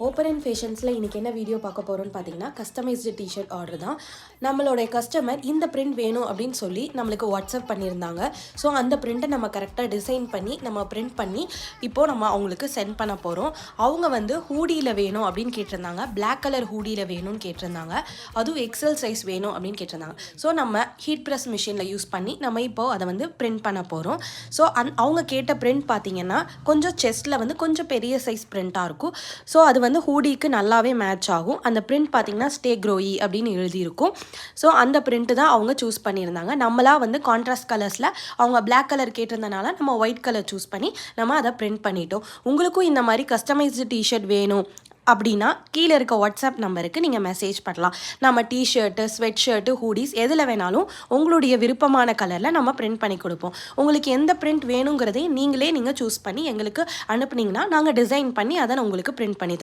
Open and ஃபேஷன்ஸில் இன்றைக்கி என்ன video பார்க்க போகிறோன்னு பார்த்தீங்கன்னா கஸ்டமைஸ்டு டிஷர்ட் ஆர்டர் தான். நம்மளுடைய கஸ்டமர் இந்த பிரிண்ட் வேணும் அப்படின்னு சொல்லி நம்மளுக்கு வாட்ஸ்அப் பண்ணியிருந்தாங்க. ஸோ அந்த பிரிண்ட்டை நம்ம கரெக்டாக டிசைன் பண்ணி நம்ம பிரிண்ட் பண்ணி இப்போது நம்ம அவங்களுக்கு சென்ட் பண்ண போகிறோம். அவங்க வந்து ஹூடியில் வேணும் அப்படின்னு கேட்டிருந்தாங்க, பிளாக் கலர் ஹூடியில் வேணும்னு கேட்டிருந்தாங்க, அதுவும் எக்ஸல் சைஸ் வேணும் அப்படின்னு கேட்டிருந்தாங்க. ஸோ நம்ம ஹீட் ப்ரெஸ் மிஷினில் யூஸ் பண்ணி நம்ம இப்போது அதை வந்து பிரிண்ட் பண்ண போகிறோம். ஸோ அவங்க கேட்ட பிரிண்ட் பார்த்தீங்கன்னா கொஞ்சம் செஸ்ட்டில் வந்து கொஞ்சம் பெரிய சைஸ் பிரிண்ட்டாக இருக்கும். ஸோ அது வந்து ஹூடிக்கு நல்லாவே மேட்ச் ஆகும். அந்த பிரிண்ட் பார்த்தீங்கன்னா ஸ்டே க்ரோயி அப்படின்னு எழுதியிருக்கும். ஸோ அந்த பிரிண்ட்டு தான் அவங்க சூஸ் பண்ணியிருந்தாங்க. நம்மளாக வந்து கான்ட்ராஸ்ட் கலர்ஸில் அவங்க பிளாக் கலர் கேட்டிருந்தனால நம்ம ஒயிட் கலர் சூஸ் பண்ணி நம்ம அதை பிரிண்ட் பண்ணிட்டோம். உங்களுக்கும் இந்த மாதிரி கஸ்டமைஸ்டு டிஷர்ட் வேணும் அப்படின்னா கீழே இருக்க வாட்ஸ்அப் நம்பருக்கு நீங்கள் மெசேஜ் பண்ணலாம். நம்ம டிஷர்ட்டு, ஸ்வெட் ஷர்ட்டு, ஹூடிஸ் எதில் வேணாலும் உங்களுடைய விருப்பமான கலரில் நம்ம பிரிண்ட் பண்ணி கொடுப்போம். உங்களுக்கு எந்த பிரிண்ட் வேணுங்கிறதையும் நீங்கள் சூஸ் பண்ணி எங்களுக்கு அனுப்புனீங்கன்னா நாங்கள் டிசைன் பண்ணி அதை உங்களுக்கு பிரிண்ட் பண்ணி